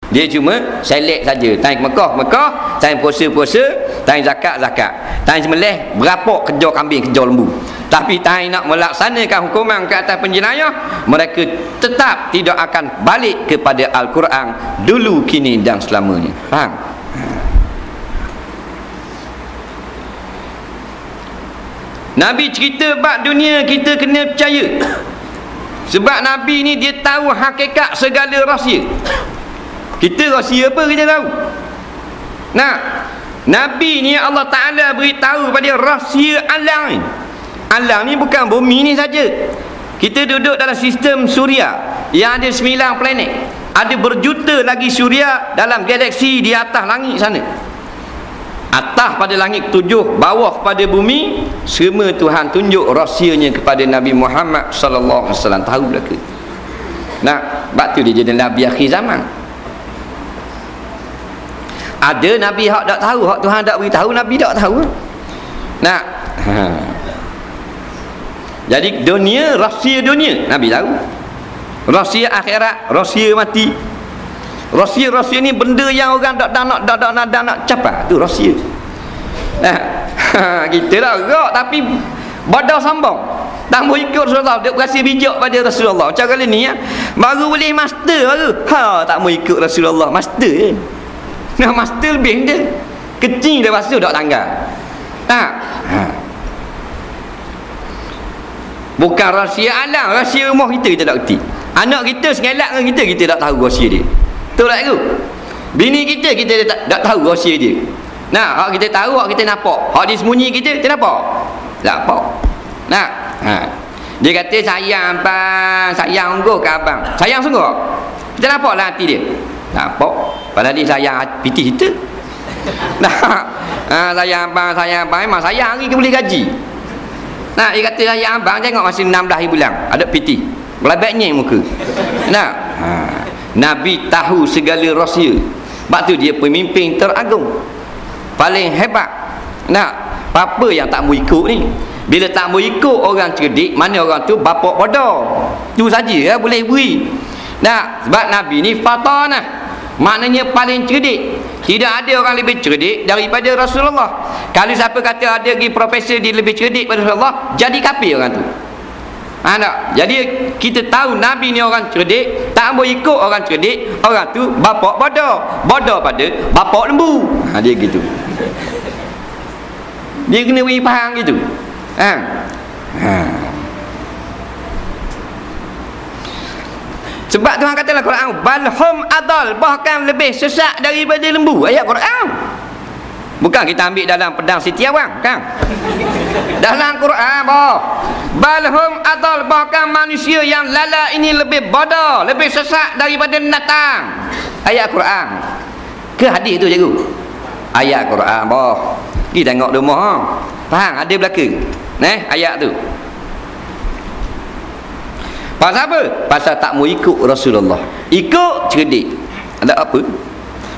Dia cuma select saja. Time Mekah, time puasa, time zakat. Time sembelih berapa kejar kambing, kejar lembu. Tapi time nak melaksanakan hukuman ke atas penjenayah, mereka tetap tidak akan balik kepada Al-Quran dulu, kini dan selamanya. Faham? Nabi cerita bab dunia, kita kena percaya. Sebab Nabi ni dia tahu hakikat segala rahsia. Kita rahsia apa kita tahu? Nah, Nabi ni Allah Ta'ala beritahu pada rahsia alam ni. Alam ni bukan bumi ni saja. Kita duduk dalam sistem suria yang ada 9 planet. Ada berjuta lagi suria dalam galaksi di atas langit sana. Atas pada langit 7, bawah pada bumi. Semua Tuhan tunjuk rahsianya kepada Nabi Muhammad sallallahu alaihi wasallam. Tahu belaka. Nah, sebab tu dia jadi Nabi akhir zaman. Ada Nabi hak tak tahu, hak Tuhan tak beritahu, Nabi tak tahu. Nah, jadi dunia, rahsia dunia Nabi tahu. Rahsia akhirat, rahsia mati. Rahsia ni benda yang orang tak nak capai, tu rahsia. Nah, kita dah gerak tapi badan sambung. Tak mau ikut Rasulullah, dia berasa bijak pada Rasulullah. Macam kali ni ya, baru boleh master baru. Tak mau ikut Rasulullah, master je. Nah, master lebih dia. Kecil dah basuh tak tanggal. Bukan rahsia alam, rahsia rumah kita tak kerti. Anak kita sengelak dengan kita tak tahu rahsia dia. Betul tak tu? Bini kita tak tahu rahsia dia. Nah, hak kita tahu, hak kita nampak. Hak dia sembunyi kita nampak. Tak nampak. Nah, dia kata sayang abang, sayang sungguh ke abang. Sayang sungguh. Kita nampak lah hati dia. Nampak. Padahal dia sayang piti kita. Nah, sayang abang, memang sayang hari ke boleh gaji. Nah, dia kata sayang abang, tengok masih 16 hari bulan ada piti. Belabaknya muka. Nah, Nabi tahu segala rahsia. Sebab tu dia pemimpin teragung, paling hebat. Nah, apa yang tak mau ikut ni? Bila tak mau ikut orang cerdik, mana orang tu bapak bodoh. Tu saja ya, boleh beri. Nah, sebab Nabi ni fatanah, maknanya paling cerdik. Tidak ada orang lebih cerdik daripada Rasulullah. Kalau siapa kata ada lagi profesor dia lebih cerdik daripada Rasulullah, jadi kafir orang tu. Tak? Jadi kita tahu Nabi ni orang cerdik, tak mau ikut orang cerdik, orang tu bapak bodoh. Bodoh pada bapak lembu. Dia gitu. Dia kena beri faham gitu. Sebab Tuhan kata dalam Quran, balhum adal, bahkan lebih sesat daripada lembu. Ayat Quran. Bukan kita ambil dalam pedang Siti Awang kan? Dalam Quran balhum adal, bahkan manusia yang lala ini lebih bodoh, lebih sesat daripada binatang. Ayat Quran ke hadis tu cikgu? Ayat Quran kita tengok di rumah. Faham? Ada belaka ayat tu. Pasal apa? Pasal tak mau ikut Rasulullah. Ikut cerdik. Ada apa?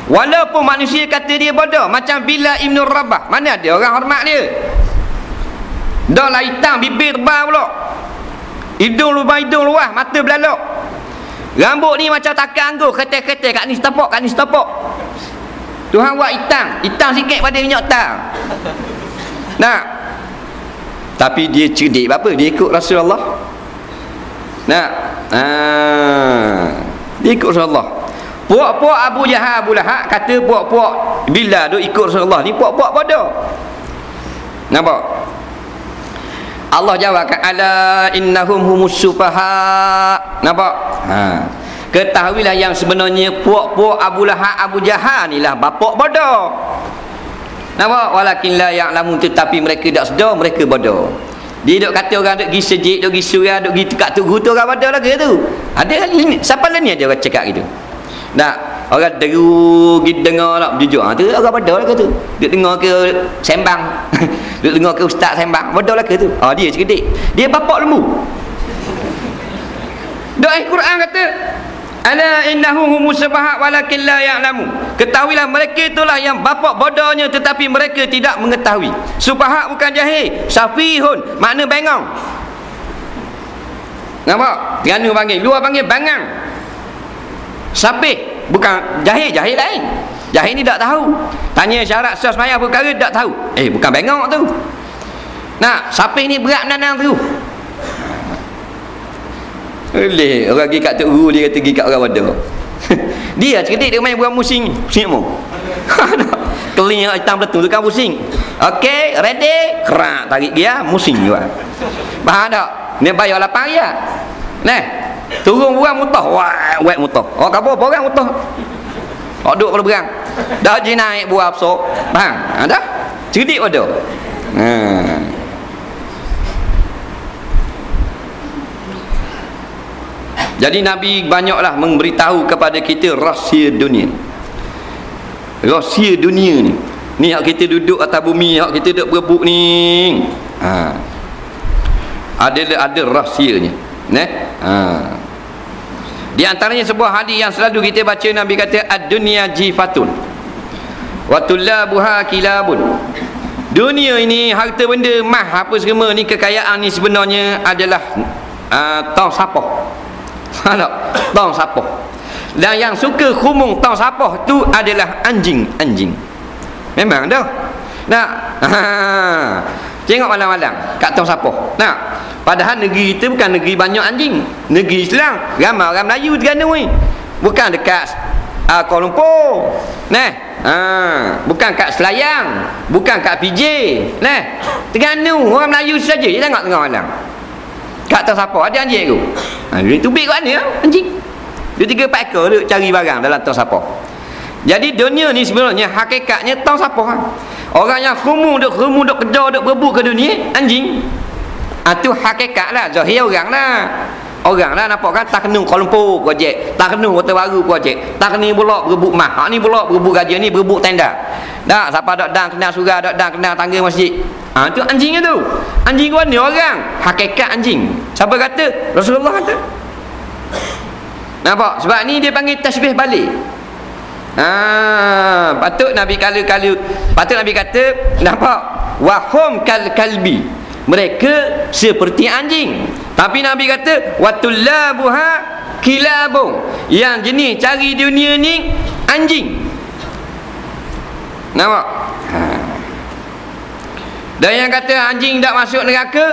Walaupun manusia kata dia bodoh, macam Bilal Ibn Rabah, mana ada orang hormat dia? Dah lah hitam, bibir tebal pula, hidung luas, mata belalok, rambut ni macam takar anggur, ketel-ketel, kat ni setepok. Tuhan buat hitam sikit pada minyak tar. Nah, tapi dia cerdik apa? Dia ikut Rasulullah. Nah, dia ikut Rasulullah. Puak-puak Abu Jahal, Abu Lahab kata puak-puak bila duk ikut Rasulullah ni puak-puak bodoh. Nampak? Allah jawab, ala innahum humus sufaha. Nampak? Ketahuilah yang sebenarnya puak-puak Abu Lahab, Abu Jahal ni lah bapak bodoh. Nampak? Walakin la ya'lamun, tetapi mereka tak sedar mereka bodoh. Dia duk kata orang duk pergi sejik, duk pergi surah, duk pergi tekak tugu tu orang bodoh lagi tu. Ada siapa lah ni ada orang cakap gitu. Tak, orang deru kita dengar nak jujur. Tu orang bodoh lagi tu. Duk dengar ke sembang. Duk dengar ke ustaz sembang, bodoh lagi tu. Dia cerdik. Dia bapak lembu. Doa Quran kata, ala innahu humus sufaha walakin la ya'lamu. Ketahuilah mereka itulah yang bapak bodohnya tetapi mereka tidak mengetahui. Sufaha bukan jahil, safihun makna bengong. Nampak? Terengganu panggil, luar panggil bangang. Sapih. bukan jahil lain. Jahil ni tak tahu. Tanya syarat sah sembahyang perkara tak tahu. Bukan bengok tu. Nah, siapa ni berat menanang tu? Boleh orang pergi kat tok guru, dia kata pergi kat orang wadah. Dia cerdik, dia main buang pusing. Pusing apa? Keling hitam letung tu kan pusing. Okey, ready? Kerak tarik dia, pusing juga. Faham tak? Ni bayar 8 riyal. Nah, turun buang mutah. Wet mutah. Oh, apa orang mutah? Oh, duduk kalau berang. Dah je naik buah besar. Faham? Ada? Cerdik wadah. Jadi Nabi banyaklah memberitahu kepada kita rahsia dunia. Rahsia dunia ni. Ni hak kita duduk atas bumi, hak kita duduk berebut ni. Ada rahsianya. Di antaranya sebuah hadis yang selalu kita baca, Nabi kata ad-dunya jifatun wa tullabuha kilabun. Dunia ini, harta benda, mah apa semua ni, kekayaan ni sebenarnya adalah tong sapoh. Tong sapoh. Dan yang suka khumung tong sapoh tu adalah anjing-anjing. Memang dah. Nah, tengok malam-malam kat tong sapoh. Nah, padahal negeri kita bukan negeri banyak anjing. Negeri Islam, ramai orang Melayu Terengganu ni. Bukan dekat Kuala Lumpur. Bukan kat Selayang, bukan kat PJ. Terengganu orang Melayu saja je tengok tengah malam. Kat tong sapoh ada anjing tu. Dia tubik kat mana anjing? Dia 3-4 ekor duk cari barang dalam tong sapoh. Jadi dunia ni sebenarnya hakikatnya tong sapoh. Orang yang khumung duk kejar duk berebut ke dunia, anjing. Tu hakikat lah, zahir orang lah. Orang lah nampak kan, tak kena Kuala Lumpur projek, tak kena Kota Baru projek, tak kena pula berebut mah. Hak ni pula berebut gaji ni, berebut tenda. Tak, siapa dak dang kena surau, dak dang kena tangga masjid. Tu anjingnya tu. Anjing gua ni orang. Hakikat anjing. Siapa kata? Rasulullah kata. Nampak? Sebab ni dia panggil tasbih balik. Patut Nabi patut Nabi kata, nampak? Wahum kal kalbi. Mereka seperti anjing. Tapi Nabi kata watullabuha kilabun. Yang jenis cari dunia ni anjing. Nampak? Dan yang kata anjing tak masuk neraka,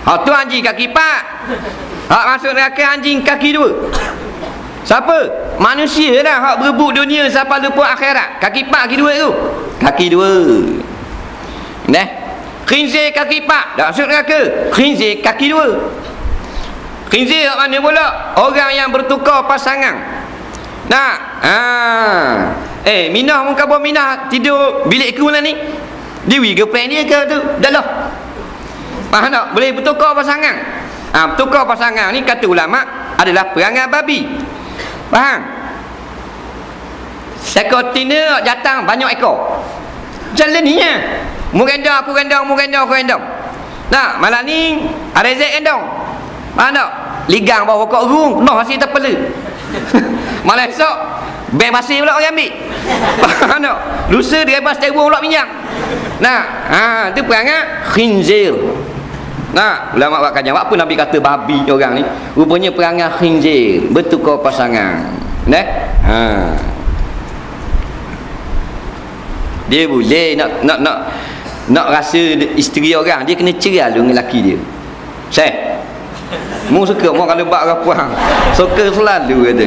hak tu anjing kaki 4. Hak masuk neraka anjing kaki 2. Siapa? Manusia dah hak berebut dunia sampai lupa akhirat. Kaki 4 kaki 2 tu. Kaki 2. Khinzir kaki 4 tak masuk neraka. Khinzir kaki 2. Khinzir kat mana pula? Orang yang bertukar pasangan. Minah muka buah Minah tidur bilik aku lah ni. Dewi girlfriend dia ke tu? Dah lah. Faham tak? Boleh bertukar pasangan. Bertukar pasangan ni kata ulama adalah perangai babi. Faham? Seekor tina datang banyak ekor. Jalan ni ya. Mu gendong aku gendong, mu gendong aku gendong. Nah, malam ni Rezek gendong. Faham tak? Ligang bawah pokok rung, noh hasil terpela. Malam esok beg pasir pula orang ambil. Faham tak? Lusa dia bebas terung pula pinjam. Itu perangai khinzir. Ulama buat kajian, apa Nabi kata babi orang ni? Rupanya perangai khinzir, bertukar pasangan. Dia boleh nak rasa isteri orang, dia kena cerai dengan lelaki dia. Mu suka mu kalau bak rapuang. Suka selalu kata.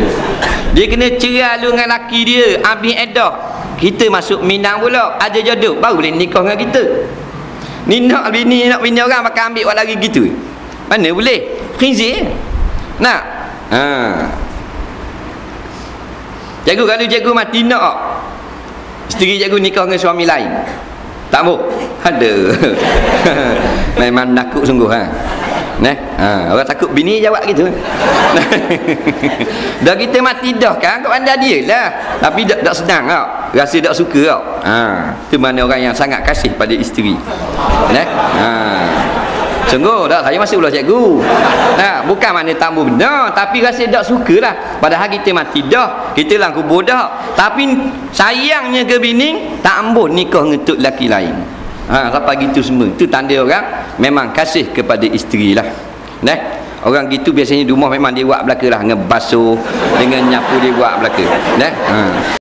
Dia kena cerai dengan lelaki dia, habis edah. Kita masuk Minang pula, ada jodoh, baru boleh nikah dengan kita. Ni nak bini orang pakai ambil buat lagi gitu. Mana boleh? Khinzir. Cikgu kalau cikgu mati nak isteri cikgu nikah dengan suami lain, tak mau? Ada. Memang nakut sungguh orang takut bini jawab gitu. Dah kita mati dah kan, kat bandar dia lah. Tapi tak senang tau. Rasa tak suka tau. Tu mana orang yang sangat kasih pada isteri. Sungguh tak, saya masih ulah cikgu. Bukan mana tamu benar, tapi rasa tak sukalah. Padahal kita mati dah, kita lang kubur dah. Tapi sayangnya ke bini tak ambuh nikah dengan tok lelaki lain. Sampai gitu semua. Itu tanda orang memang kasih kepada isteri lah. Orang gitu biasanya di rumah memang dia buat belaka lah, dengan basuh, dengan nyapu dia buat belaka. Dah.